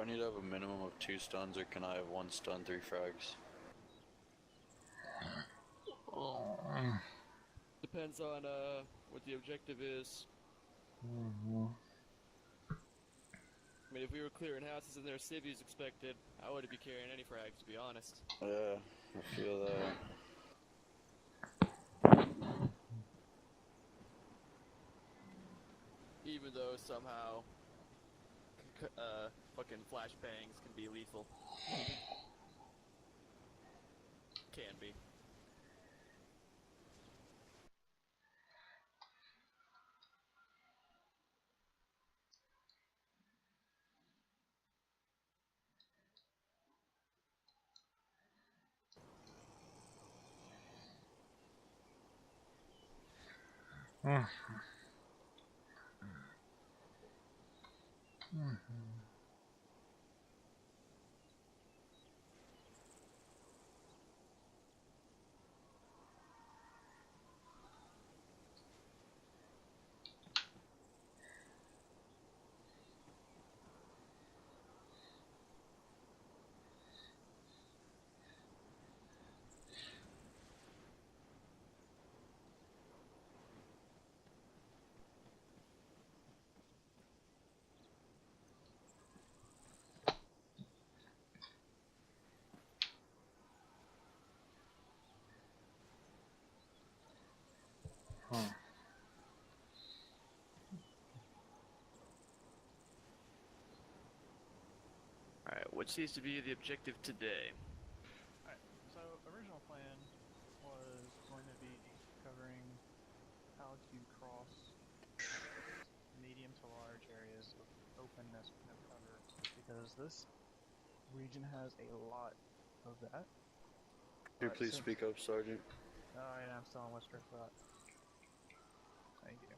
I need to have a minimum of 2 stuns, or can I have 1 stun, 3 frags? Depends on what the objective is. I mean, if we were clearing houses and there were civvies expected, I wouldn't be carrying any frags, to be honest. Yeah, I feel that. Even though somehow, fucking flashbangs can be lethal. Can be. Alright, what seems to be the objective today? Alright, so original plan was going to be covering how to cross medium to large areas of openness with no cover, because this region has a lot of that. Could you please speak up, Sergeant? Alright, I'm still on Western Thought. Thank you.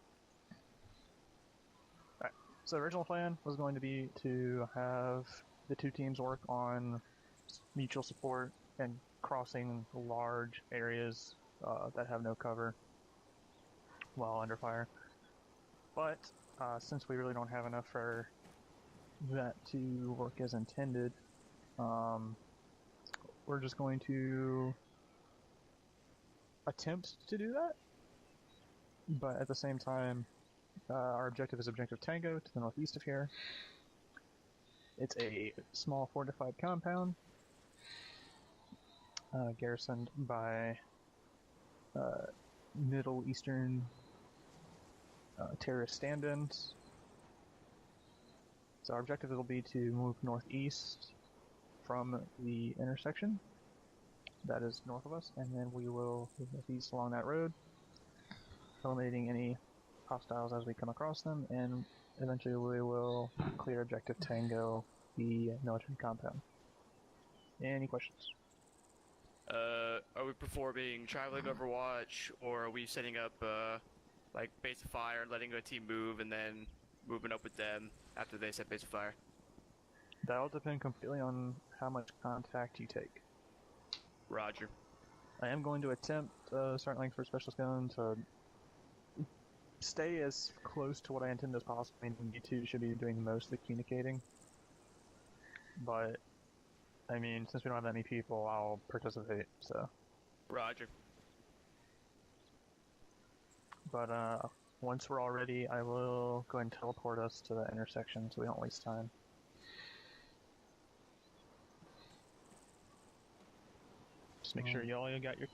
Alright, so the original plan was going to be to have the two teams work on mutual support and crossing large areas that have no cover while under fire. But since we really don't have enough for that to work as intended, we're just going to attempt to do that. But at the same time, our objective is Objective Tango to the northeast of here. It's a small fortified compound garrisoned by Middle Eastern terrorist stand-ins. So our objective will be to move northeast from the intersection that is north of us, and then we will move northeast along that road, eliminating any hostiles as we come across them, and eventually we will clear Objective Tango, the military compound. Any questions? Are we performing traveling overwatch, or are we setting up, like, base of fire and letting a team move and then moving up with them after they set base of fire? That'll depend completely on how much contact you take. Roger. I am going to attempt, Sergeant Langford Specialist Gun, to stay as close to what I intend as possible. I mean, you two should be doing most of the communicating. But, I mean, since we don't have that many people, I'll participate, so. Roger. But, once we're all ready, I will go ahead and teleport us to the intersection so we don't waste time. Just make sure y'all got your...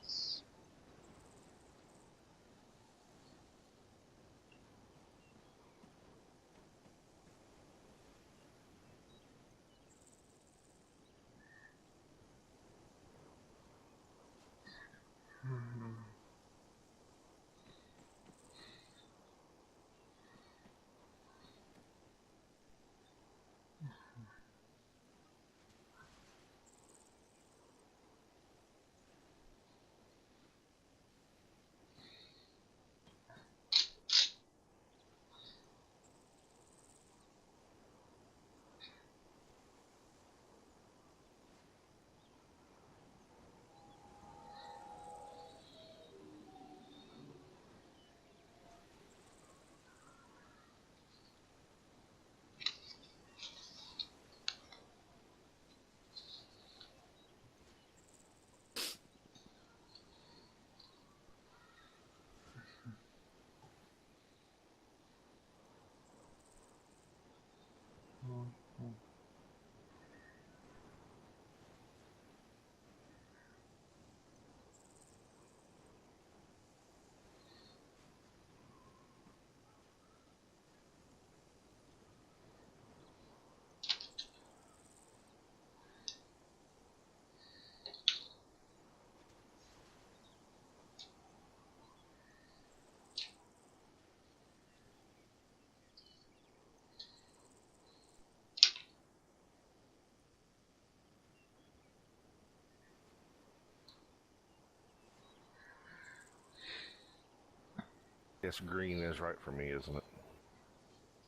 Yes, green is right for me, isn't it?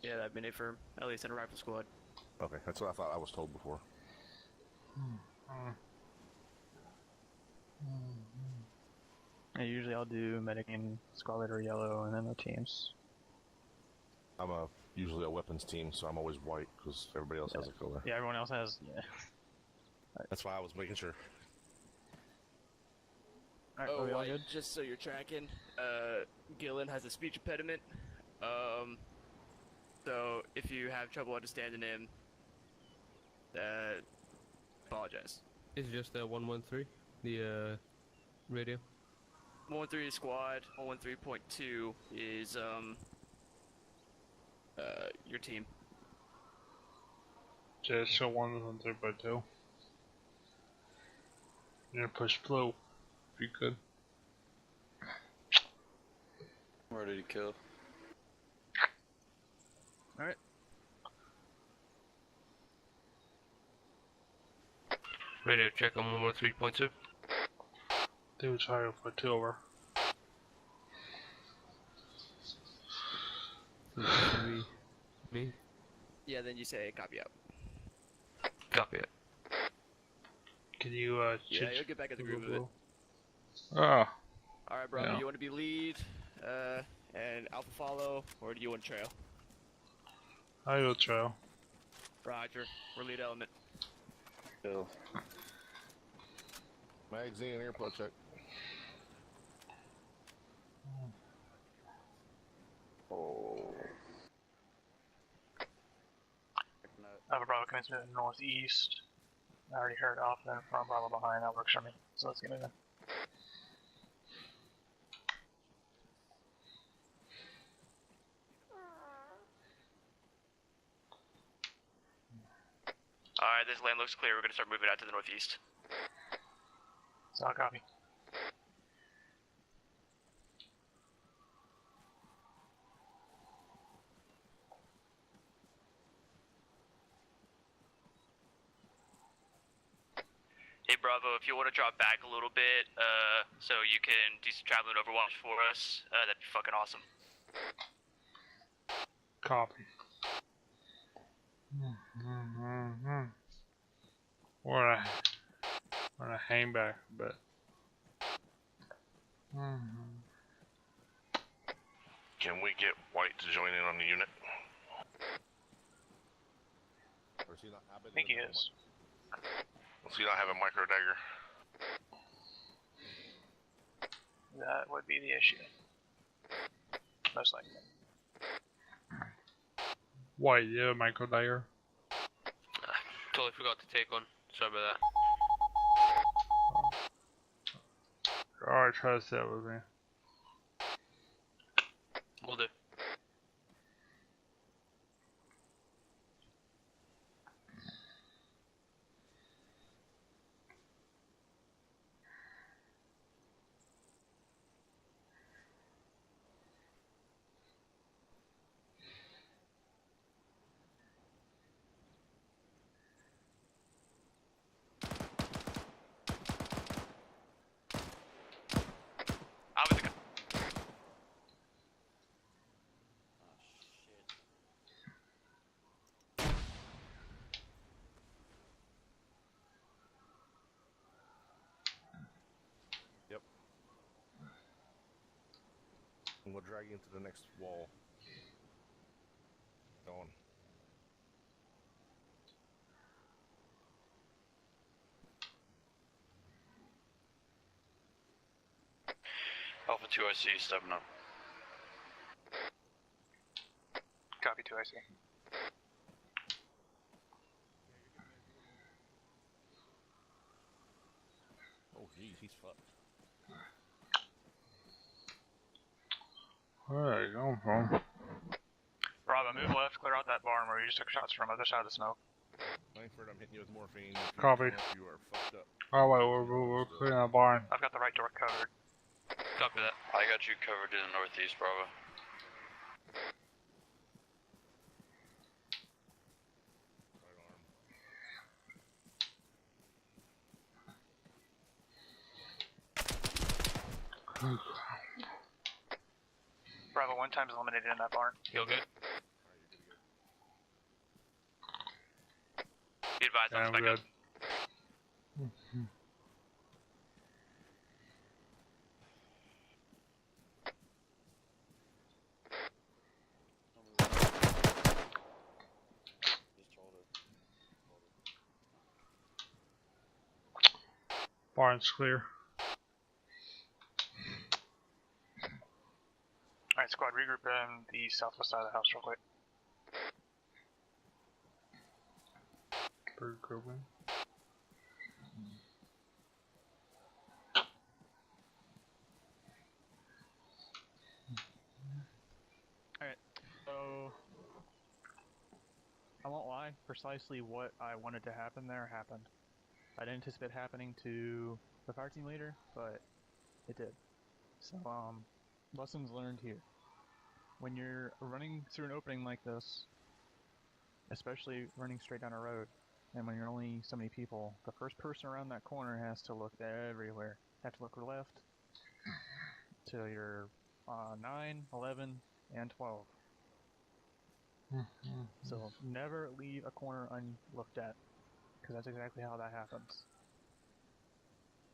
Yeah, that'd been it for at least in a rifle squad. Okay, that's what I thought I was told before. And usually I'll do medic in scarlet or yellow, and then the teams. I'm usually a weapons team, so I'm always white because everybody else has a color. Yeah, everyone else has. Yeah. That's why I was making sure. All right, are we all good? Just so you're tracking, Gillen has a speech impediment. So if you have trouble understanding him, apologize. It's just 113, the radio. 113 is squad. 113.2 is your team. Just so 113.2. You're gonna push blue. If you could. I'm ready to kill. Alright. Radio check on 113.2. Dude, sorry for 2 over. Me? Yeah, then you say copy out. Copy it. Can you Yeah, you'll get back in the groove of it. Oh, Alright, brother, Yeah. you want to be lead, and alpha follow, or do you want trail? I will trail. Roger, we're lead element. Kill. Magazine and airplug check. Oh. Alpha Bravo commits to the northeast. I already heard Alpha and front Bravo behind. That works for me. So let's get it in. Alright, this land looks clear. We're gonna start moving out to the northeast. So I'll copy. Hey Bravo, if you want to drop back a little bit, so you can do some traveling overwatch for us, that'd be fucking awesome. Copy. Wanna hang back a bit. Can we get white to join in on the unit? Or is he not? I think he is. Does he not have a micro dagger? That would be the issue. Most likely. Why, yeah, micro dagger. Totally forgot to take one. Sorry about that. Alright, try to set with me. Will do. Out with the And we'll drag you into the next wall. Go on. Alpha 2 IC stepping up. Copy 2 IC. Oh, geez, he's fucked. Where are you going from? Bravo, move left, clear out that barn where you just took shots from other side of the smoke. Langford, I'm hitting you with morphine. If you Copy. come up, you are fucked up. Oh wait, we're clearing that barn. I've got the right door covered. Copy that. I got you covered in the northeast, Bravo. Right arm. Bravo 1 times eliminated in that barn. Feel good? Be advised, Yeah, I'm I'm specking. good. Barn's clear. Alright, squad, regroup in the southwest side of the house real quick. Bird grouping. Alright, so I won't lie, precisely what I wanted to happen there happened. I didn't anticipate happening to the fire team leader, but it did. So, lessons learned here. When you're running through an opening like this, especially running straight down a road, and when you're only so many people, the first person around that corner has to look everywhere. Have to look left to your 9, 11, and 12. So never leave a corner unlooked at, because that's exactly how that happens.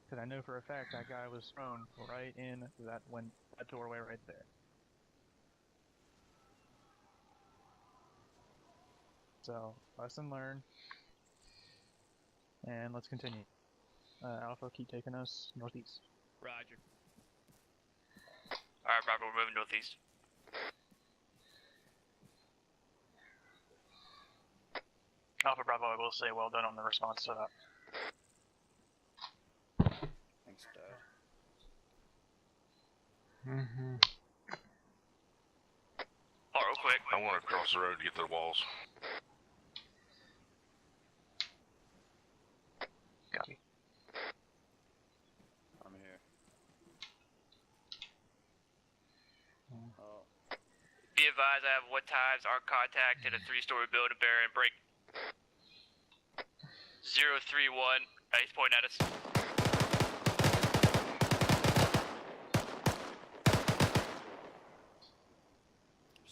Because I know for a fact that guy was thrown right in that doorway right there. So, lesson learned. And let's continue. Alpha, keep taking us northeast. Roger. Alright, Bravo, we're moving northeast. Alpha Bravo, I will say well done on the response to that. Thanks, Dad. Oh, real quick. I want to cross the road to get to the walls. Copy. I'm here. Oh, Be advised, I have what times our contact in a 3-story building bearing break 031. He's pointing at us.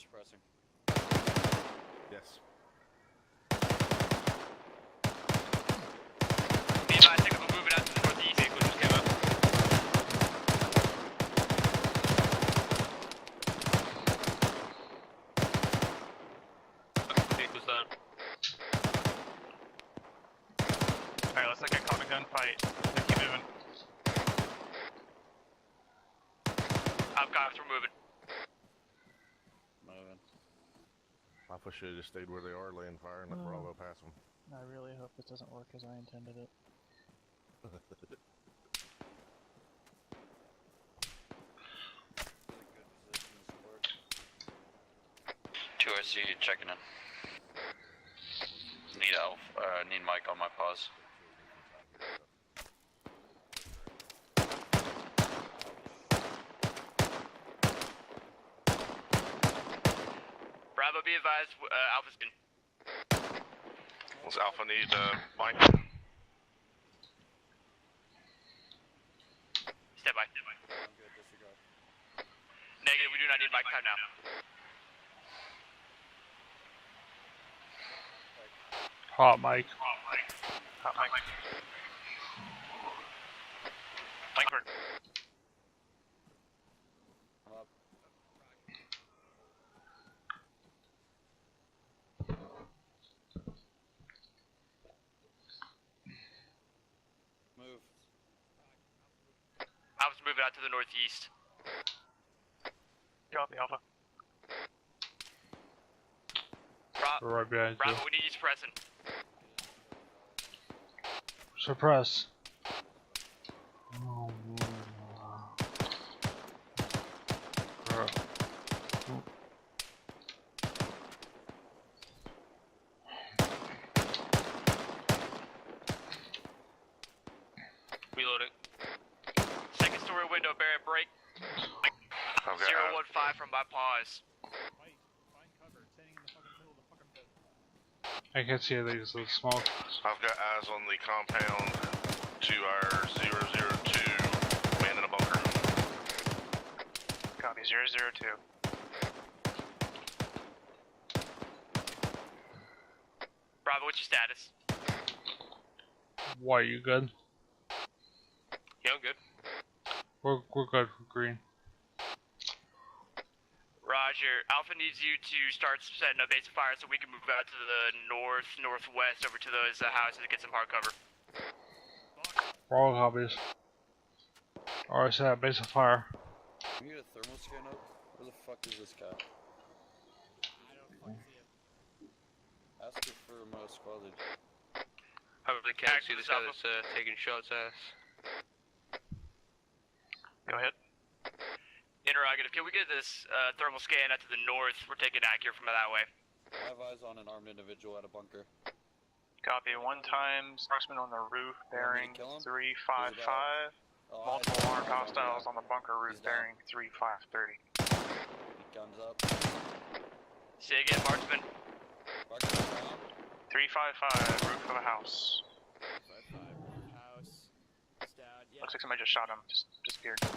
suppressing. Yes. Be advised, take a moving out to the northeast. Vehicle just came up. Vehicle's done. Alright, looks like I caught a gunfight. Let's keep moving. I've got us, we're moving. Moving. Alpha should have just stayed where they are, laying fire, and let Bravo pass them. I really hope this doesn't work as I intended it. Good position to support. 2RC checking in. Need Mike on my pause. Bravo, be advised, Alpha's in. Does Alpha need Mike? Stand by. I'm good, disregard. Negative, we do not need Mike time now. Hot mic. Hot mic. Langford. I'm up. Move. Alpha's moving out to the northeast. Copy, Alpha. We're right behind you. Bravo, we need you suppressing. Suppress. Oh, bro. Reloading. Second story window, bearing break. Okay. 015 from my pause. Find cover, standing in the fucking middle of the fucking pit. I can see it, there's a smoke. I've got eyes on the compound to our 002 man in a bunker. Copy, 002. Bravo, what's your status? White, you good? Yeah, I'm good. We're good for green. Roger. Alpha needs you to start setting up base of fire so we can move out to the northwest over to those houses to get some hard cover. Bravo copies. Alright, set up base of fire. Can you get a thermal scan up? Where the fuck is this guy? I don't fucking see him. Ask her for squad lead. Hopefully can't see this guy that's taking shots at us. Go ahead. Interrogative, can we get this thermal scan out to the north? We're taking accurate from that way. I have eyes on an armed individual at a bunker. Copy. 1 times marksman on the roof bearing kill him? 355. Oh, Multiple armed hostiles on the bunker roof He's down. bearing 3530. Guns up. Say again, marksman. Bunker down. 355, roof of a house. 5-5. House. It's down. Yeah. Looks like somebody just shot him. Just disappeared. Come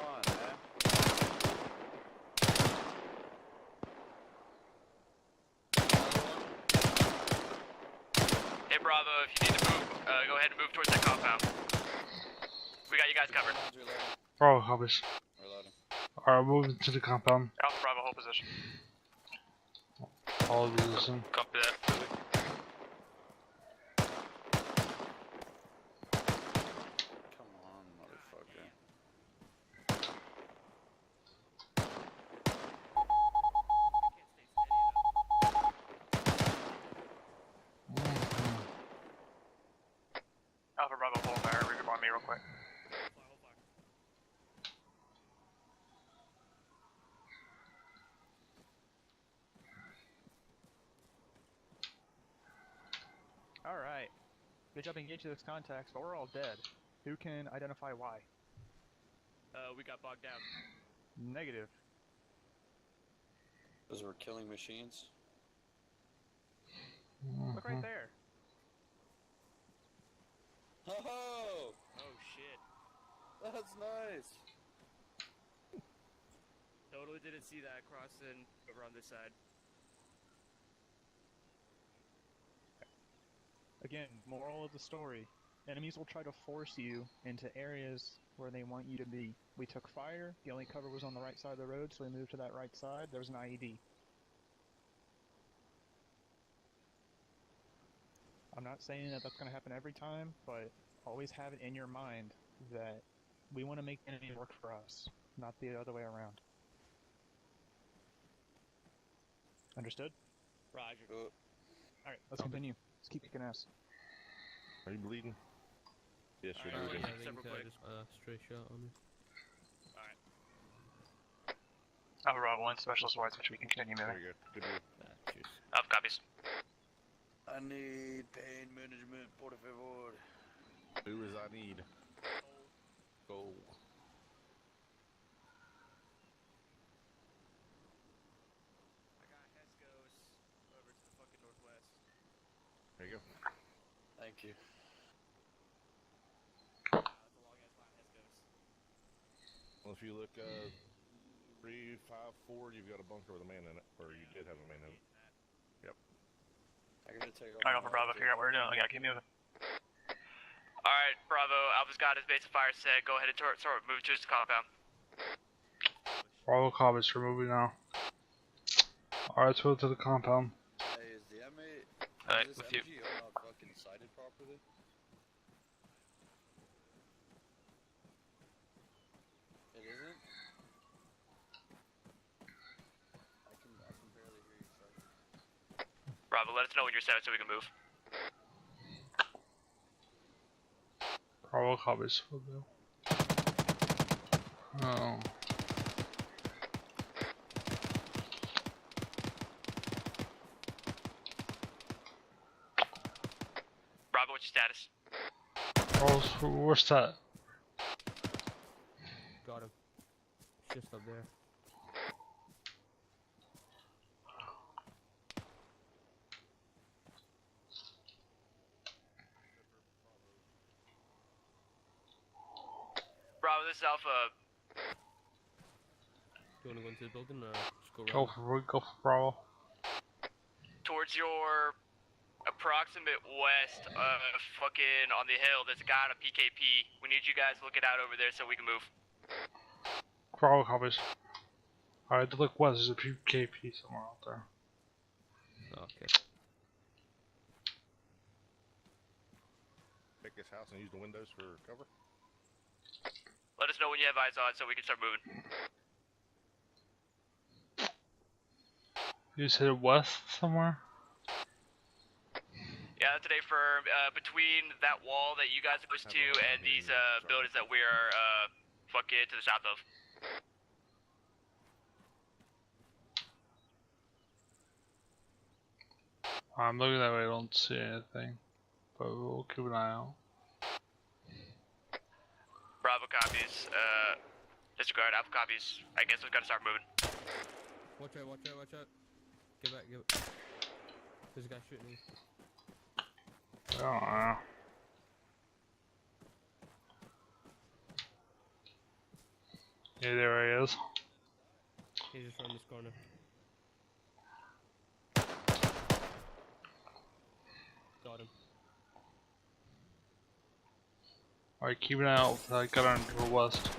on, man. Hey, Bravo, if you need to move, go ahead and move towards that compound. We got you guys covered. Reloading. Bravo copies. Reloading. Alright, moving to the compound. Alpha Bravo, hold position. All of you listen. Copy that. Come on, motherfucker. Alpha Bravo, hold fire. Read me real quick. Alright. Good job engaging those contacts, but we're all dead. Who can identify why? We got bogged down. Negative. Because we're killing machines. Look right there. Oh! Oh shit. That's nice! Totally didn't see that crossing over on this side. Again, moral of the story. Enemies will try to force you into areas where they want you to be. We took fire, the only cover was on the right side of the road, so we moved to that right side. There was an IED. I'm not saying that that's going to happen every time, but always have it in your mind that we want to make the enemy work for us, not the other way around. Understood? Roger. Alright, let's continue. Let's keep kicking ass. Are you bleeding? Yes, you're Alright, bleeding. yeah, several quick. Stray shot on me. Alpha Bravo 1, specialist whites, which we can continue There moving. you go. Good move. Cheers. Alpha copies. I need pain management, por favor. Who is I need? Gold. I got Hescos over to the fucking northwest. There you go. Thank you. That's a long ass line, Hescos. Well, if you look, 354, you've got a bunker with a man in it. Or you did have a man in it. I gotta take off. Alright, Alpha Bravo, figure out what we're doing. We gotta keep moving. Alright, Bravo, Alpha's got his base of fire set. Go ahead and move to his compound. Bravo copies, we're moving now. Alright, let's move to the compound. Hey, is the M8, Alright, is this with you. MGO not fucking sighted properly? It isn't? I can barely hear you, sorry. Bravo, let us know when you're set so we can move. Bravo copies. Oh. Bravo, what's your status? Where's that? Got him. Just up there. Bravo, this is Alpha. Do you want to go into the building or just go Go around? for Bravo. towards your approximate west, fucking on the hill, there's a guy on a PKP. We need you guys to look it out over there so we can move. Bravo copies. Alright, to look west, there's a PKP somewhere out there. Okay. Take this house and use the windows for cover. Let us know when you have eyes on so we can start moving. You said west somewhere? Yeah, that's today for between that wall that you guys are close to and these buildings that we are fucking to the south of. I'm looking that way, I don't see anything. But we'll keep an eye out. Bravo copies. Disregard. Alpha copies. I guess we've got to start moving. Watch out, watch out, watch out. Get back, get back. There's a guy shooting me. I don't know. Yeah, there he is. He's just around this corner. Got him. Alright, keep an eye out. I got on to the west.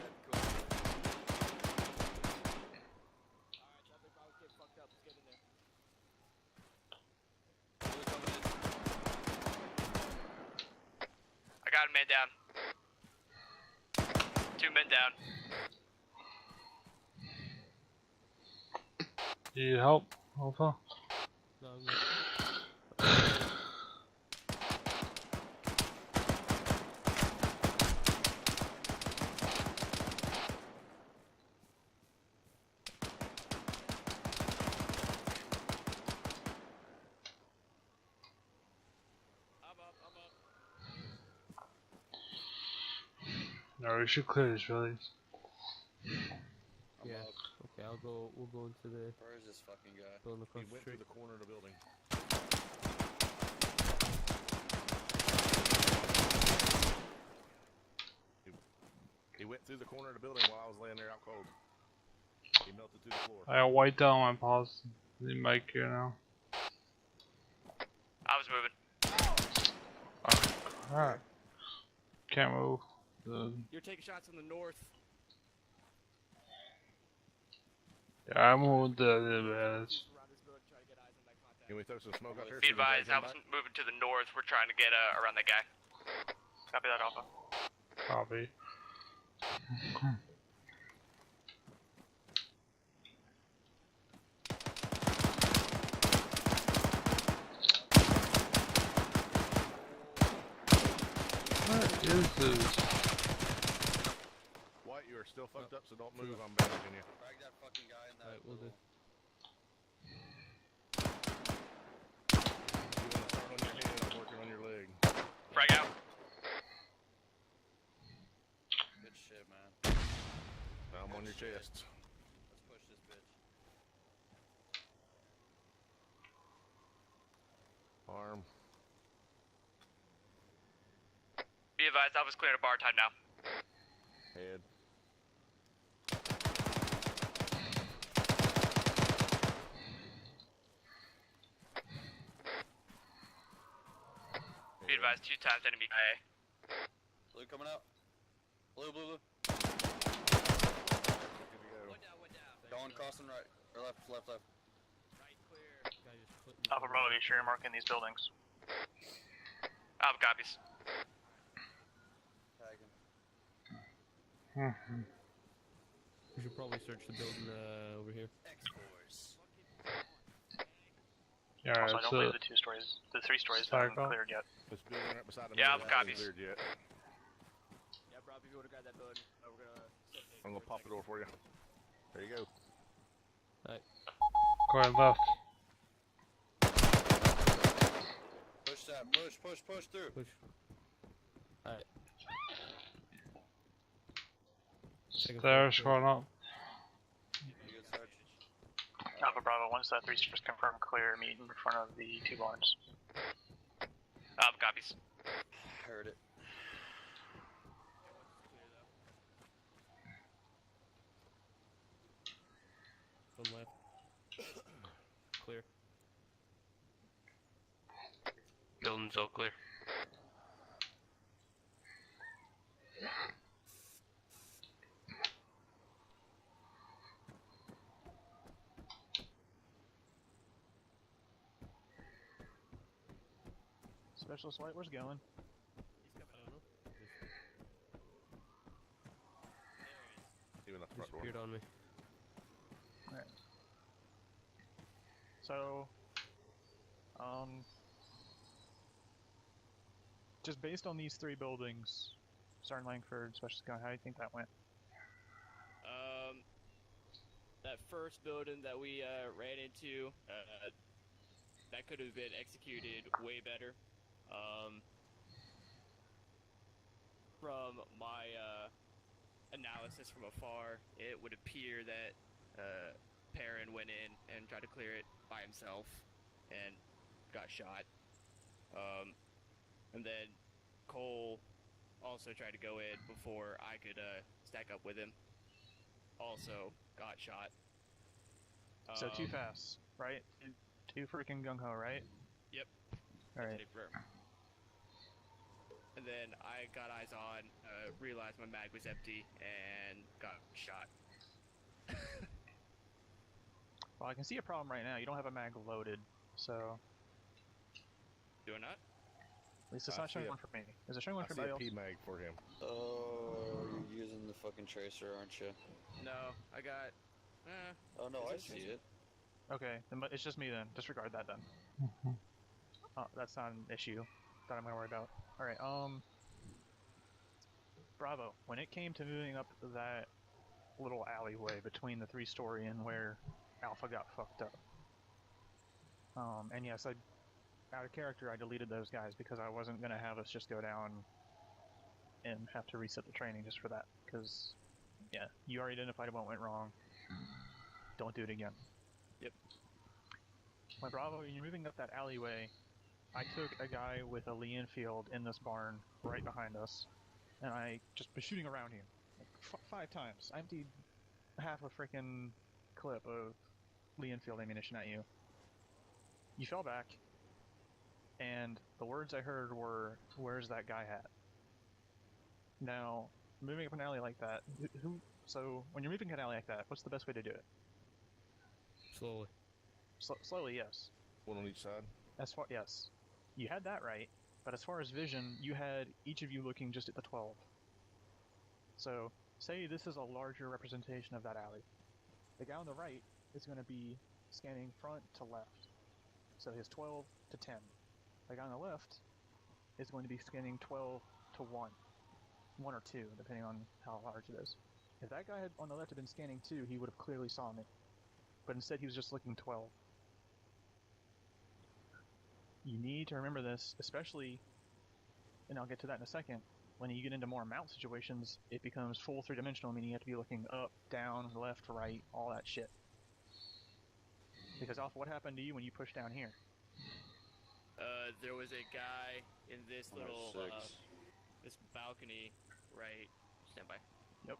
I got a man down. 2 men down. Need help, Alpha? No, I'm good. No, we should clear this building. Yeah. Okay, we'll go into the Where is this fucking guy? building across He the went street. through the corner of the building. He went through the corner of the building while I was laying there out cold. He melted through the floor. I got white down my paws. The mic here now. I was moving. Alright. Can't move. You're taking shots from the north. Yeah, I'm moving the Can we throw some smoke out there? Be advised, I was moving to the north. We're trying to get around that guy. Copy that, Alpha. copy. What is this? White, you are still fucked up, so don't move. I'm bandaging you. Drag that fucking guy in that. Alright, we'll do. You want to start on your head, I'm working on your leg. Frag out. Good shit, man. Now I'm on your chest. Let's push this bitch. Arm. Be advised, I was clearing a bar time now. Head. Be advised, 2 times enemy IA. Blue coming out. Blue, blue, blue. Good to go. Going, crossing right. Or left, left, left. Guy just put me Alpha Bravo, be sure you're marking these buildings. Alpha copies. Tag him. We should probably search the building over here. X-Force. Yeah, Also, I it's don't believe the 2 stories, the 3 stories haven't Cycle. cleared yet. This building right beside the Yeah, middle Alpha hasn't copies. cleared yet. Yeah, bro, if you want to grab that building, we're gonna. I'm gonna pop the door for you. There you go. Go ahead left. Push that. Push, push, push through. Push. Alright. Second Stairs floor. going up. You good, Sarge? Alpha Bravo, once that 3 stores confirmed clear, meet in front of the 2 barns. Alpha copies. Heard it. One left. Clear. building's all clear. Specialist White, where's going? I don't know. Even the Just front door. disappeared on me. So, just based on these three buildings, Sergeant Langford, Specialist Guy, how do you think that went? That first building that we ran into, that could have been executed way better. From my analysis from afar, it would appear that Perrin went in and tried to clear it by himself and got shot. And then Cole also tried to go in before I could stack up with him. Also got shot. So too fast, right? Too freaking gung-ho, right? Yep. Alright. And then I got eyes on, realized my mag was empty, and got shot. Well, I can see a problem right now. You don't have a mag loaded, so... Do I not? At least it's I not showing see one for me. Is it showing one I for see a everybody else? P-mag for him. Oh, you're using the fucking tracer, aren't you? No, I got... Oh no, I Is it see it. Okay, then it's just me then. Disregard that then. Oh, that's not an issue that I'm gonna worry about. Alright, Bravo. When it came to moving up that little alleyway between the 3-story and where Alpha got fucked up. And yes, out of character, I deleted those guys because I wasn't gonna have us just go down and have to reset the training just for that. Because, yeah, you already identified what went wrong. Don't do it again. Yep. When Bravo, when you're moving up that alleyway, I took a guy with a Lee Enfield in this barn right behind us, and I just was shooting around him like 5 times. I emptied half a freaking clip of Lee Enfield ammunition at you. You fell back, and the words I heard were, "Where's that guy at?" Now, moving up an alley like that, so when you're moving an alley like that, what's the best way to do it? Slowly. Slowly, yes. One on each side. Yes, you had that right, but as far as vision, you had each of you looking just at the 12. So, say this is a larger representation of that alley. The guy on the right is going to be scanning front to left, so his 12 to 10. The guy on the left is going to be scanning 12 to 1. 1 or 2, depending on how large it is. If that guy on the left had been scanning 2, he would have clearly saw me. But instead he was just looking 12. You need to remember this, especially, and I'll get to that in a second, when you get into more mount situations, it becomes full 3-dimensional, meaning you have to be looking up, down, left, right, all that shit. Because Alpha, what happened to you when you pushed down here? There was a guy in this I'm at little, 6. this balcony, right, stand by. Yep.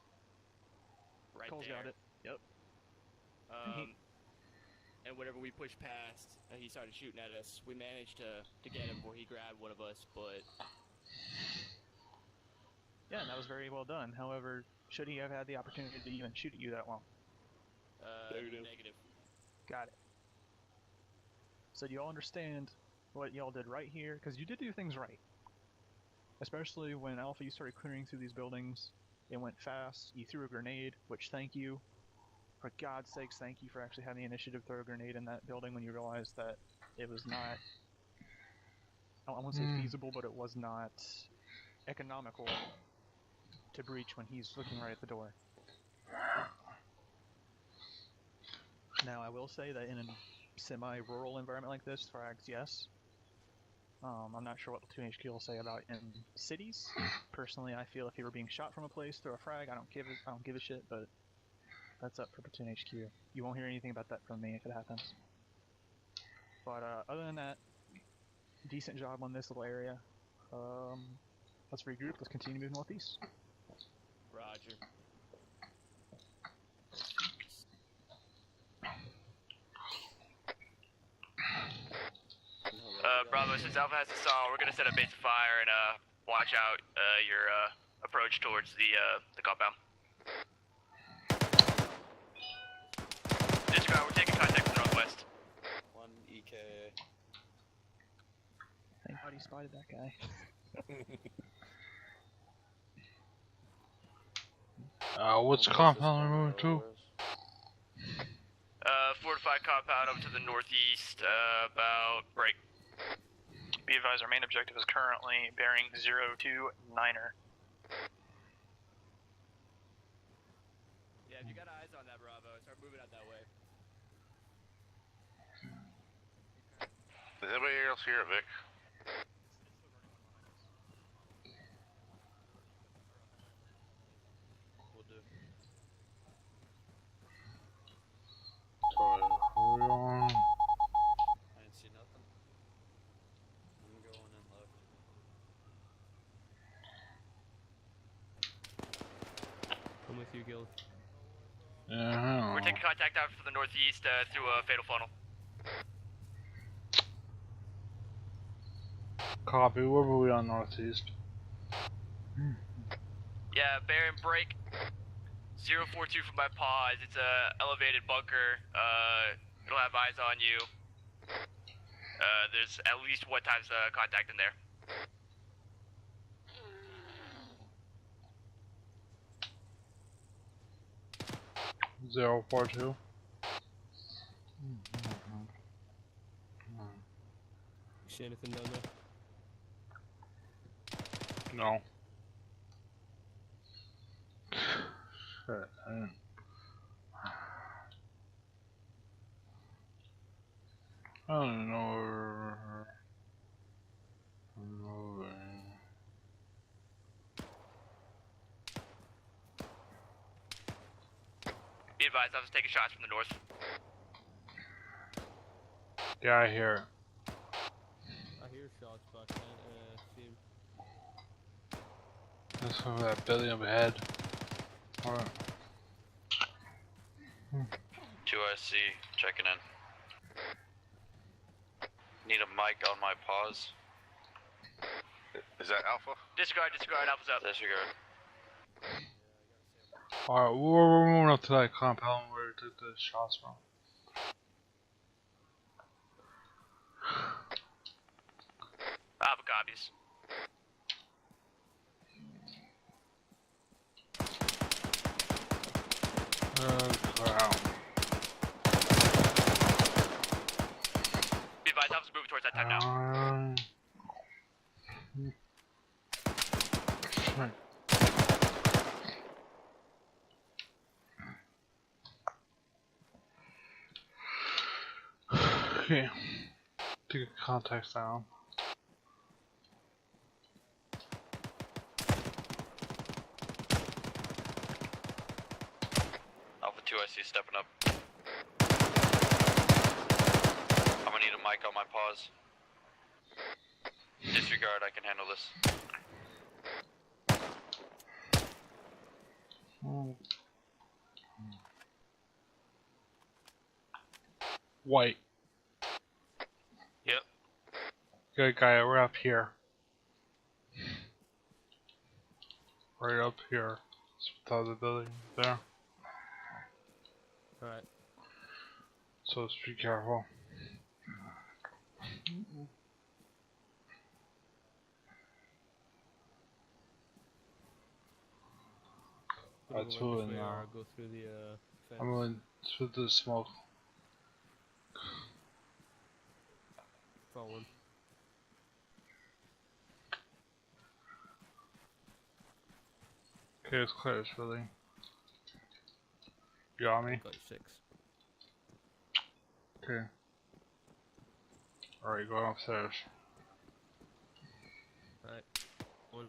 Right Cole's there. got it. Yep. And whenever we pushed past, he started shooting at us. We managed to get him where he grabbed one of us, but... Yeah, and that was very well done. However, should he have had the opportunity to even shoot at you that long? Negative. Got it. So do y'all understand what y'all did right here? Because you did do things right. Especially when Alpha, you started clearing through these buildings. It went fast. You threw a grenade, which thank you. For God's sakes, thank you for actually having the initiative throw a grenade in that building when you realized that it was not... I won't say feasible, but it was not economical to breach when he's looking right at the door. Now, I will say that in a semi-rural environment like this, frags, yes. I'm not sure what the 2HQ will say about in cities. Personally, I feel if you were being shot from a place through a frag, I don't give a shit, but that's up for Platoon HQ. You won't hear anything about that from me if it happens. But other than that, decent job on this little area. Let's regroup. Let's continue to move northeast. Roger. Bravo, since Alpha has the saw, we're gonna set up base of fire and watch out your approach towards the compound. Disregard, we're taking contact from the northwest. 1 EK. Thank God he spotted that guy. What's compound moving to? Fortified compound up to the northeast, about break. Be advised, our main objective is currently bearing 029er. Yeah, if you got eyes on that, Bravo, start moving out that way. Is anybody else here, Vic? Will do. Hurry on. I ain't see nothing. I'm going in left. I'm with you, Guild. Yeah. We're taking contact out for the northeast through a fatal funnel. Copy. Where were we on northeast? Yeah, bear and break. 042 from my paws. It's a elevated bunker. It'll have eyes on you. There's at least one times contact in there. Zero 42. See anything down there? No. Shit. I don't know where I'm moving. Be advised, I was taking shots from the north. Yeah, I hear it. I hear shots, but I can't see him. That's over that building up ahead. Alright. 2IC, checking in. Need a mic on my paws. Is that Alpha? Disregard, Alpha's up. Disregard. Alright, we're moving up to that compound where we took the shots from. Alpha copies. Wow. Be advised, Alpha's moving towards that time now. Shit. Okay. Take contacts down. Alpha 2IC stepping up. I'm gonna need a mic on my paws. Disregard, I can handle this. White. Yep. Good guy, we're up here. Right up here. It's without the building there. Alright. So just be careful. That's Go who this way now. or go through the fence. I'm going through the smoke. Following. Okay, it's clear, it's really. You got me? Got 6. Okay. Alright, going upstairs. Alright. One.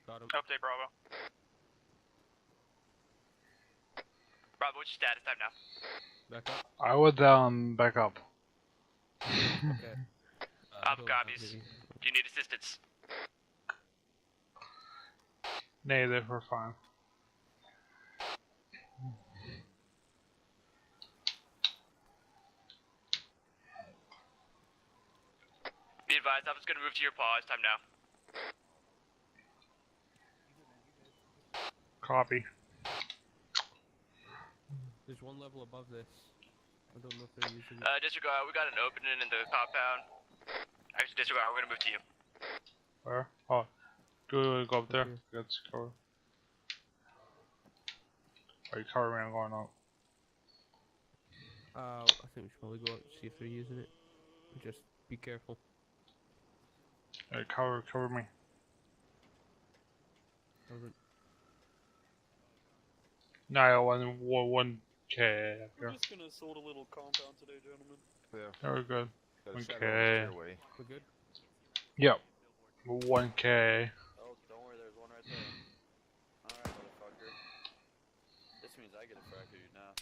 Got him. Update Bravo. Bravo, what's your status time now? Back up. I would back up. Okay. Alpha copies. Do you need assistance? Negative, we're fine. advised, Alpha's gonna move to your pause. Time now. Copy. There's one level above this. I don't know if they're using it. Disregard, we got an opening in the compound. Actually, disregard, we're gonna move to you. Where? Oh, go up there. Okay. Let's go. Are you covering me? I'm going up. I think we should probably go out and see if they're using it. Just be careful. Hey, cover me. Haven't- 901K. We're just gonna assault a little compound today, gentlemen. Yeah. Very good. Got a shadow on the Okay. stairway. We're good? Yep. 1K. Oh, don't worry, there's one right there. Alright, motherfucker. This means I get a frag you now.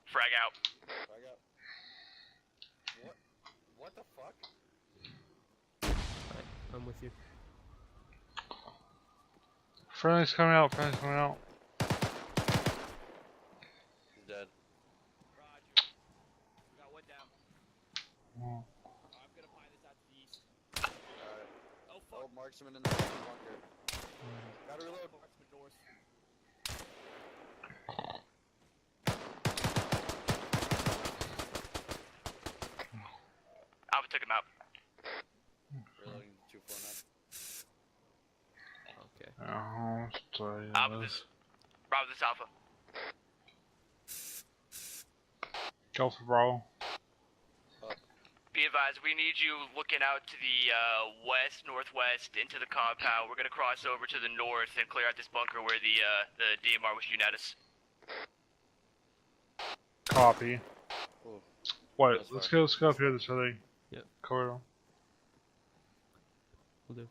Frag out. Frag out. What? What the fuck? Right, I'm with you. Friendly's coming out. Friendly's coming out. He's dead. Roger. We got one down. Oh. I'm gonna apply this out to the east. Alright. Oh fuck. Oh, marksman in the bunker. Gotta reload. Marksman north. Alpha took him out. Reloading 249. Okay. Alpha, this. Bravo, this Alpha. Go for Bravo. Be advised, we need you looking out to the west, northwest, into the compound. We're gonna cross over to the north and clear out this bunker where the DMR was shooting at us. Copy. Ooh. What? That's Let's fine. go up here. This other. Yep. Cover them. We'll do.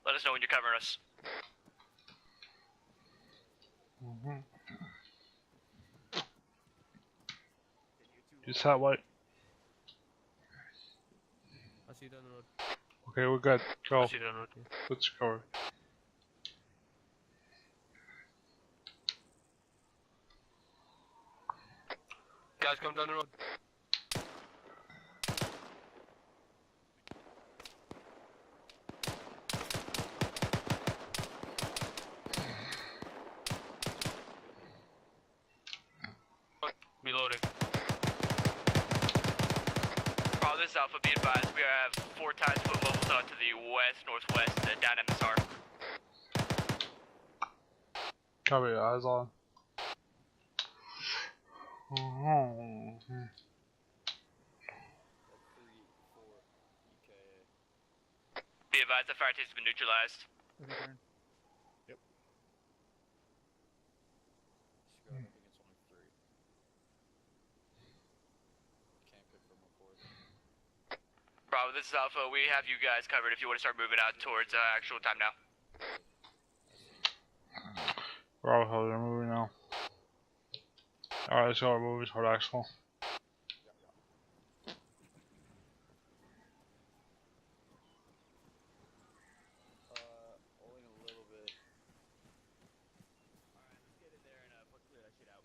Let us know when you're covering us. You satellite. I see you down the road. Okay, we're good. Go. See you down the road. Let's cover. Guys, come down the road. Reloading. Bravo, this is Alpha. Be advised, we have 4 times foot levels out to the west, northwest, down MSR. Cover your eyes on. That's 3, 4, EKA. Be advised, the fire taste has been neutralized. Yep. Just go, I think it's only 3. Can't confirm report. Bravo, this is Alpha. We have you guys covered if you want to start moving out towards actual time now. Bravo, they're moving now. Alright, let's go. We're moving toward actual. Only a little bit. Alright, let's get in there and clear that shit out.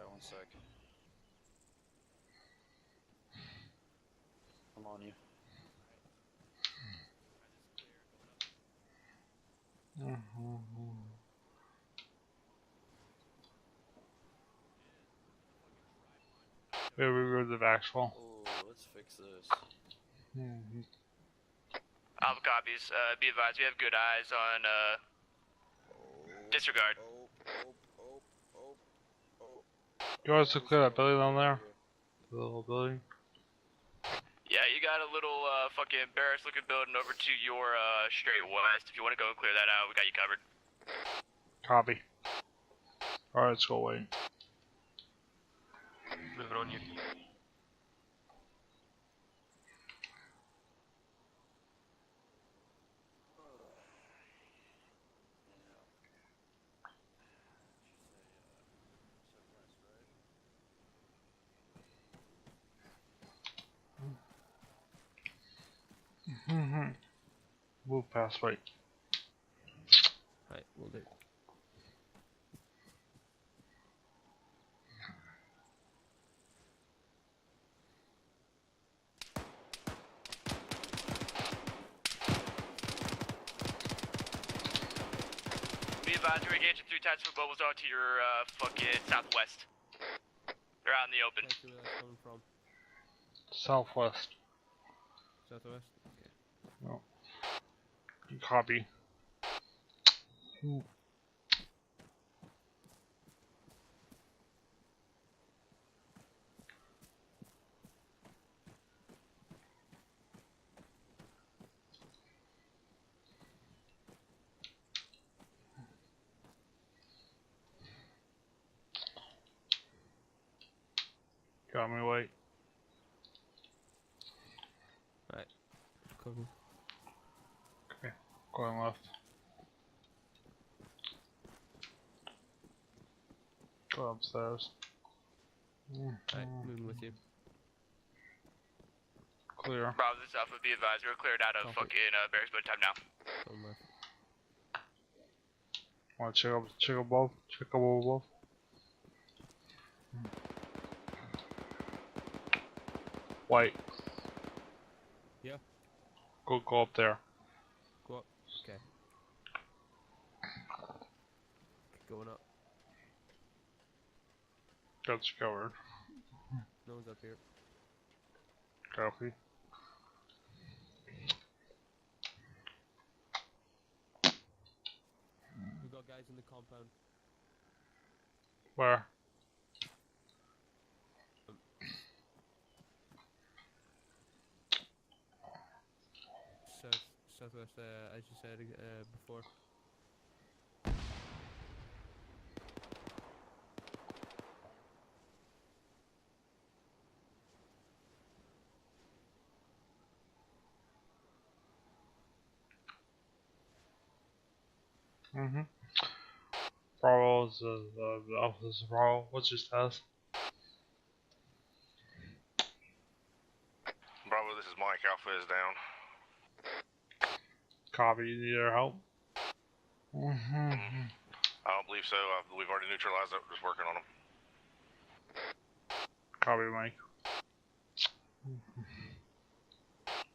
One sec. I'm on you. Yeah, we go to the actual. Oh, let's fix this. Alpha copies. Be advised, we have good eyes on disregard. You want us to clear that building down there? The little building? Yeah, you got a little fucking barracks looking building over to your straight west. If you want to go and clear that out, we got you covered. Copy. Alright, let's go away. Moving on you. Move past right. Right, we'll do. advised, we're engaging 3 types of bubbles out to your fucking southwest. They're out in the open. Can't see where that's coming from. Southwest. Southwest? Okay. No. Copy. Got me, wait. Right. Cover. Okay, going left. Go upstairs. Right, moving with you. Clear. Bravo, this is Alpha. Be advised, we're cleared out of Copy. fucking Bears Boat time now. Going left. Wanna check above? Check above. White. Yeah. Go up there. Go up. Okay. Keep going up. Got you covered. No one's up here. Copy. We've got guys in the compound. Where? Southwest, as you said before. Bravo is the Alpha is Bravo. What's your status? Bravo, this is Mike. Alpha is down. Copy. You need our help? I don't believe so. We've already neutralized it. Just working on them. Copy, Mike.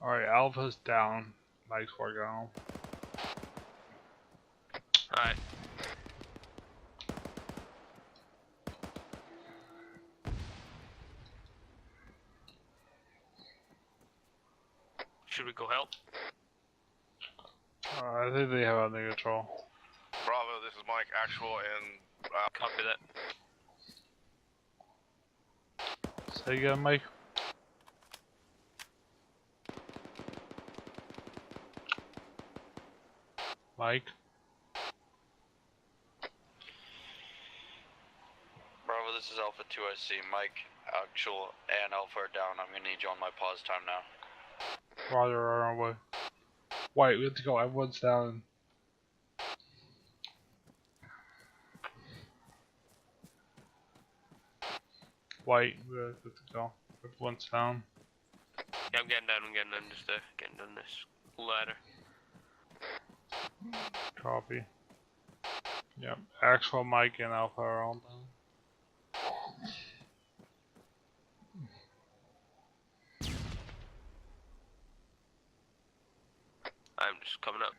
Alright, Alpha's down. Mike's working on them. Alright. Should we go help? I think they have under control. Bravo, this is Mike. Actual and Copy that. Say again, Mike. Mike. Bravo, this is Alpha 2SC. Mike, actual, and Alpha are down. I'm gonna need you on my pause time now. Roger, on our way. White, we have to go. Everyone's down. White, we have to go. Everyone's down. Yeah, I'm getting down, just getting down this ladder. Copy. Yep, actual Mike and Alpha are all down. I'm just coming up.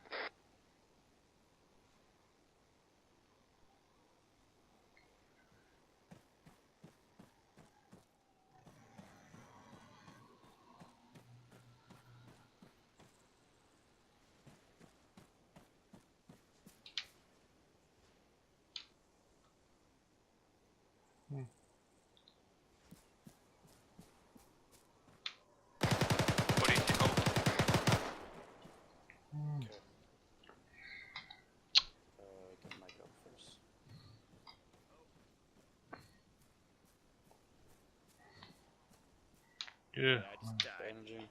What do you think? Get Mike up first. Yeah. I just died. Bandaging.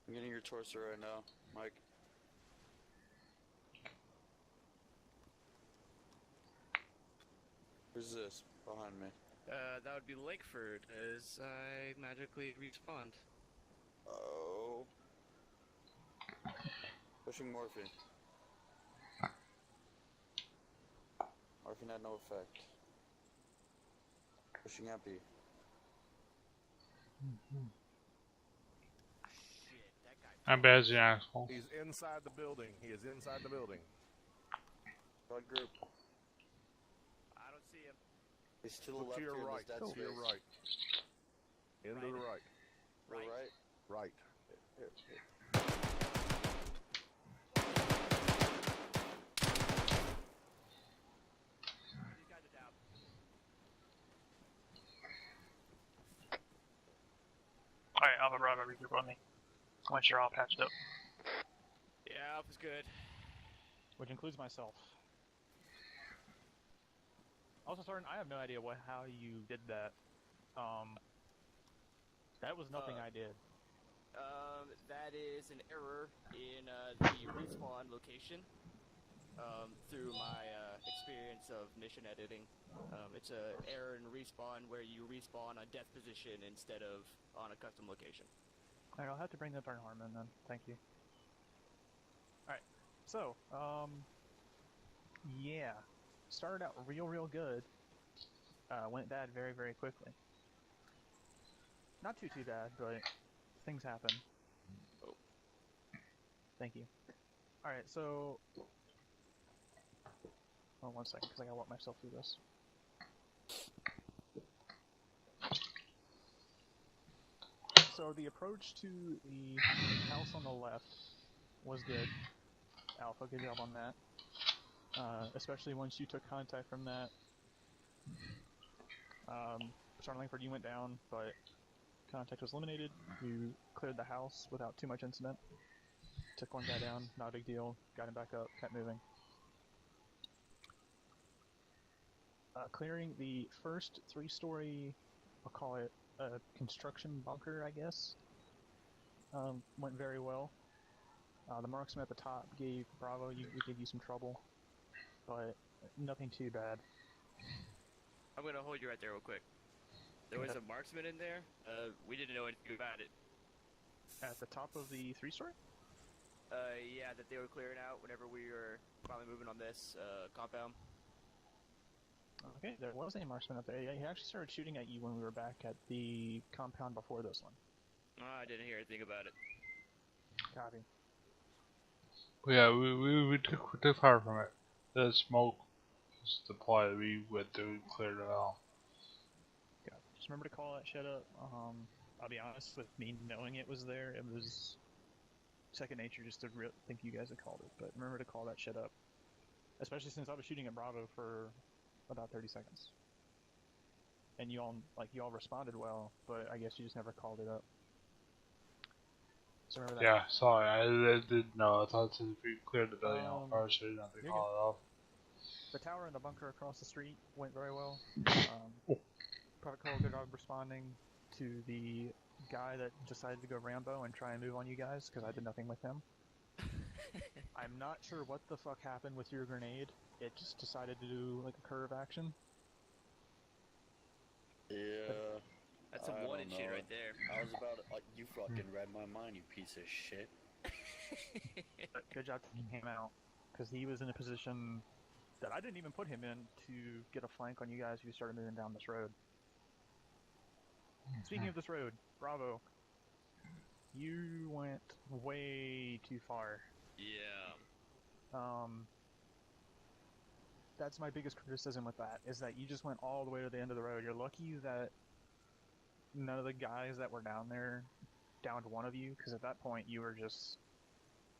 I'm getting your torso right now, Mike. Who's this behind me? That would be Lakeford, as I magically respawned. Oh. Pushing morphine. Morphine had no effect. Pushing epi. Shit, that guy I'm busy, asshole. He's inside the building. He is inside the building. What group? I don't see him. He's to the Look left to your here in right. this dead To your space. right. Into the right. Right. Right. Right. Here, here. These guys are down. Alright, Alpha Bravo, regroup on me. Once you're all patched up. Yeah, Alpha's good. Which includes myself. Also, Sergeant, I have no idea how you did that. That was nothing I did. That is an error in the respawn location. Through my experience of mission editing, it's an error in respawn where you respawn on death position instead of on a custom location. Alright, I'll have to bring that to Harmon then. Thank you. Alright, so, yeah. Started out real good. Went bad very quickly. Not too bad, but things happen. Oh. Thank you. Alright, so... Oh, 1 second, because I gotta walk myself through this. So the approach to the house on the left was good. Alpha, good job on that. Especially once you took contact from that. Sergeant Langford, you went down, but contact was eliminated. You cleared the house without too much incident. Took one guy down, not a big deal. Got him back up, kept moving. Clearing the first 3-story, I'll call it a construction bunker, I guess, went very well. The marksman at the top gave Bravo, we gave you some trouble, but nothing too bad. I'm gonna hold you right there real quick. There was a marksman in there. We didn't know anything about it. At the top of the 3-story? Yeah, that they were clearing out whenever we were finally moving on this compound. Okay, there was a marksman up there. Yeah, he actually started shooting at you when we were back at the compound before this one. I didn't hear anything about it. Copy. Yeah, we took fire from it. The smoke was the plot we went through and cleared it out. Yeah, just remember to call that shit up. I'll be honest, with me knowing it was there, it was second nature just to think you guys had called it. But remember to call that shit up. Especially since I was shooting at Bravo for about 30 seconds. And you all responded well, but I guess you just never called it up. So remember that. Yeah, sorry, I didn't know. I thought since we cleared the building out first, I didn't have to call it off. The tower and the bunker across the street went very well. Private Cole, good job responding to the guy that decided to go Rambo and try and move on you guys, because I did nothing with him. I'm not sure what the fuck happened with your grenade. It just decided to do like a curve action. Yeah. That's some wanted shit right there. I was about to, you fucking read my mind, you piece of shit. Good job taking him out, because he was in a position that I didn't even put him in to get a flank on you guys who started moving down this road. Speaking of this road, Bravo, you went way too far. Yeah. That's my biggest criticism with that, is that you just went all the way to the end of the road. You're lucky that none of the guys that were down there downed one of you, because at that point you were just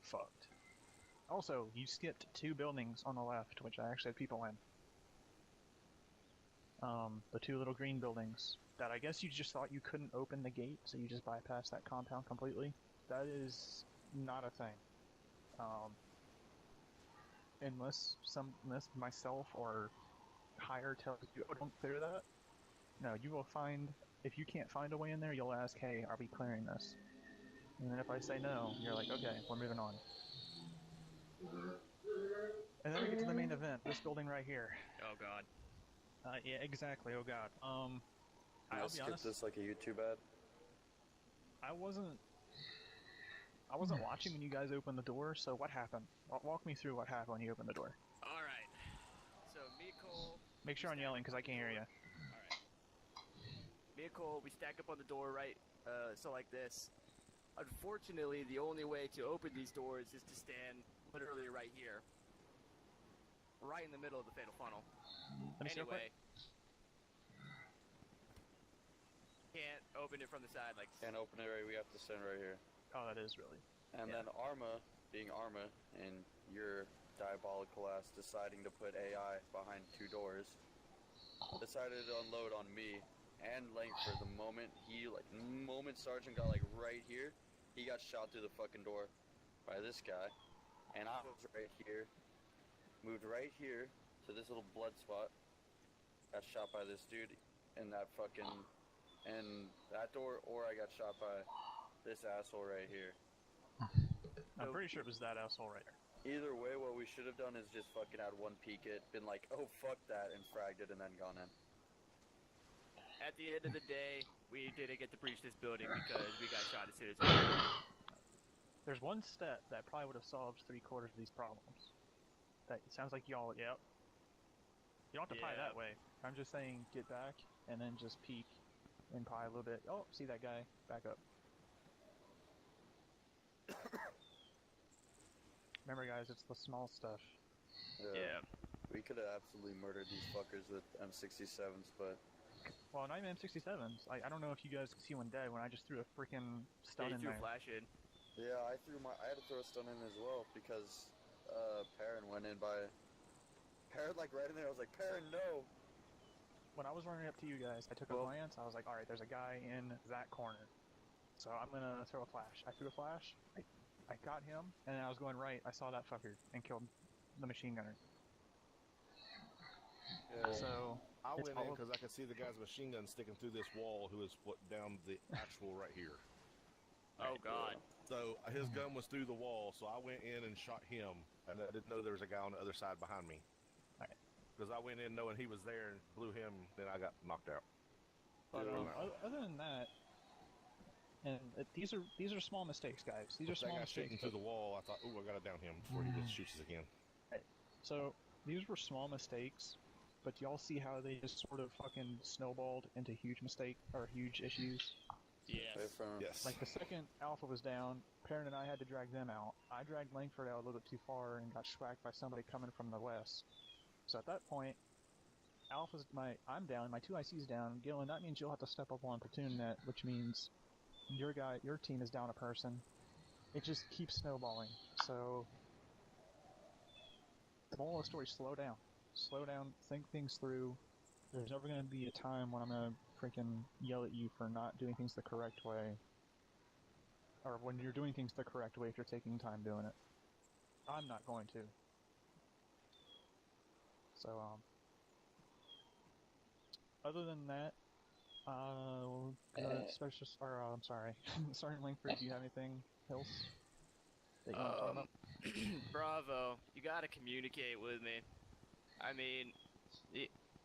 fucked. Also, you skipped 2 buildings on the left, which I actually had people in. The 2 little green buildings that I guess you just thought you couldn't open the gate, so you just bypassed that compound completely. That is not a thing. Unless myself or higher tells you, oh, don't clear that. No, you will find, if you can't find a way in there, you'll ask, hey, are we clearing this? And then if I say no, you're like, okay, we're moving on. And then we get to the main event, this building right here. Oh god. Yeah, exactly, oh god. I'll be skip honest, this like a YouTube ad? I wasn't watching when you guys opened the door, so what happened? Walk me through what happened when you opened the door. Alright. So, me and Cole... Make sure I'm yelling, because I can't hear you. Alright. Me and Cole, we stack up on the door, right? So like this. Unfortunately, the only way to open these doors is to stand literally right here. Right in the middle of the fatal funnel. Let me see real quick. Anyway. Can't open it from the side, like... Can't open it right, we have to stand right here. Oh, that is really. And then Arma, being Arma, and your diabolical ass deciding to put AI behind 2 doors, decided to unload on me and Langford the moment Sergeant got like right here, he got shot through the fucking door by this guy. And I was right here, moved right here to this little blood spot, got shot by this dude in that door, or I got shot by this asshole right here. I'm pretty sure it was that asshole right there. Either way, what we should have done is just fucking had one peek it, been like, oh fuck that, and fragged it, and then gone in. At the end of the day, we didn't get to breach this building because we got shot as soon as we did. There's one step that probably would have solved 3/4 of these problems. That it sounds like y'all, yep. You don't have to pie that way. I'm just saying, get back, and then just peek and pie a little bit. Oh, see that guy? Back up. Remember, guys, it's the small stuff. Yeah. We could have absolutely murdered these fuckers with M67s, but... Well, not even M67s. I don't know if you guys can see one dead when I just threw a freaking stun in threw there. a flash in. Yeah, I had to throw a stun in as well, because, Perrin went in by... Perrin, like, right in there, I was like, Perrin, no! When I was running up to you guys, I took a glance, I was like, alright, there's a guy in that corner. So I'm gonna throw a flash. I threw a flash, I got him, and then I was going right, I saw that fucker, and killed the machine gunner. Yeah. So... I went in because I could see the guy's machine gun sticking through this wall who is down the actual right here. Oh god. So his gun was through the wall, so I went in and shot him, and I didn't know there was a guy on the other side behind me. Because I went in knowing he was there and blew him, then I got knocked out. But other than that, and these are small mistakes, guys. These are small mistakes. Shooting through the wall, I thought, ooh, I gotta down him before he just shoots us again. Right. So these were small mistakes, but y'all see how they just sort of fucking snowballed into huge huge issues? Yes. Like the second Alpha was down, Perrin and I had to drag them out. I dragged Langford out a little bit too far and got schwacked by somebody coming from the west. So at that point, I'm down, my 2 ICs down. Gillen, that means you'll have to step up on platoon net, which means your team is down a person. It just keeps snowballing. So the moral of the story: slow down. Slow down, think things through. There's never going to be a time when I'm going to freaking yell at you for not doing things the correct way. Or when you're doing things the correct way if you're taking time doing it. I'm not going to. So, other than that, I'm sorry. Sergeant Langford, do you have anything else that you want to talk about? Bravo, you gotta communicate with me. I mean,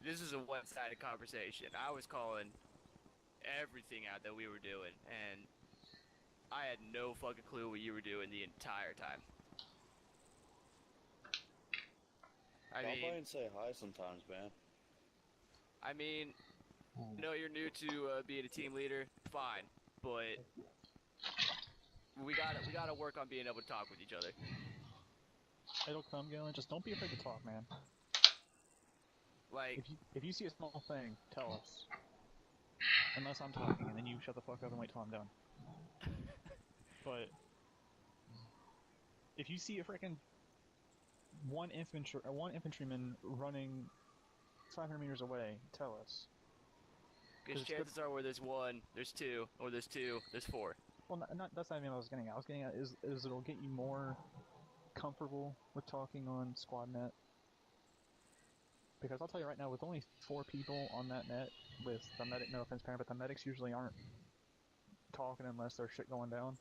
this is a one-sided conversation. I was calling everything out that we were doing, and I had no fucking clue what you were doing the entire time. Stop by and say hi sometimes, man. I mean, I know you're new to being a team leader, fine, but we gotta work on being able to talk with each other. It'll come, Galen. Just don't be afraid to talk, man. Like, if you see a small thing, tell us. Unless I'm talking, and then you shut the fuck up and wait till I'm done. But if you see a freaking one infantryman running 500 meters away, tell us. because chances are where there's one, there's two, or there's two, there's four. Well, that's not even what I was getting at. I was getting at is it'll get you more comfortable with talking on squad net. Because I'll tell you right now, with only 4 people on that net, with the medic, no offense, parent, but the medics usually aren't talking unless there's shit going down.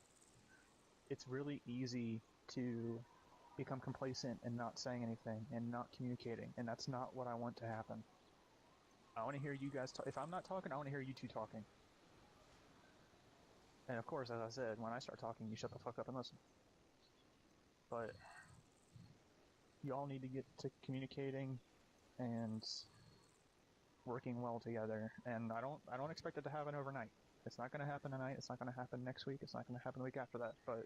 It's really easy to become complacent and not saying anything and not communicating, and that's not what I want to happen. I want to hear you guys talk. If I'm not talking, I want to hear you two talking. And of course, as I said, when I start talking, you shut the fuck up and listen. But you all need to get to communicating and working well together, and I don't expect it to happen overnight. It's not going to happen tonight. It's not going to happen next week. It's not going to happen the week after that. But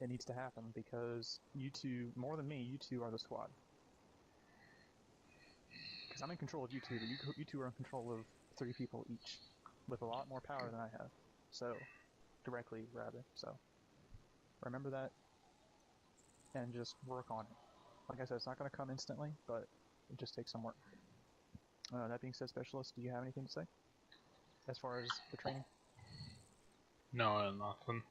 it needs to happen because you two, more than me, you two are the squad. Because I'm in control of you two, but you two are in control of 3 people each, with a lot more power than I have. So, directly, rather. So, remember that, and just work on it. Like I said, it's not going to come instantly, but it just takes some work. That being said, Specialist, do you have anything to say? As far as the training? No, nothing.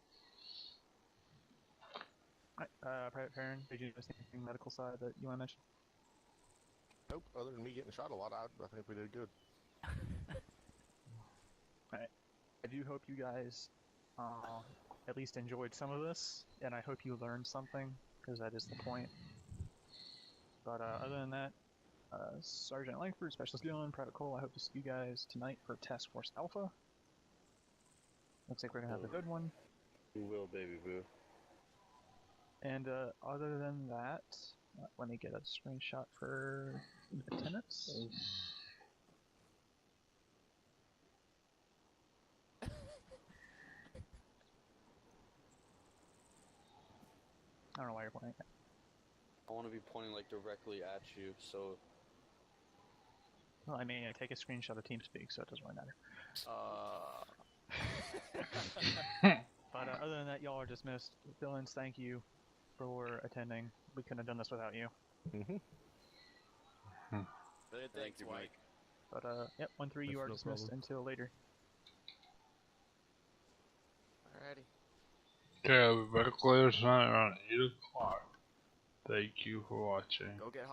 Alright, Private Perrin, did you miss anything medical side that you want to mention? Nope, other than me getting shot a lot, I think we did good. Alright. I do hope you guys at least enjoyed some of this, and I hope you learned something, because that is the point. But other than that, Sergeant Langford, Specialist Dillon, Private Cole, I hope to see you guys tonight for Task Force Alpha. Looks like we're going to have a good one. We will, baby boo. And other than that, let me get a screenshot for attendance. I don't know why you're pointing. I want to be pointing like directly at you, so. Well, I mean, take a screenshot of TeamSpeak, so it doesn't really matter. But other than that, y'all are dismissed. Villains, thank you for attending. We couldn't have done this without you. Thank you, Mike. But yep, 1-3, you That's are no dismissed problem. until later. Alrighty. Okay, we better clear tonight around 8 o'clock. Thank you for watching. Go get hot.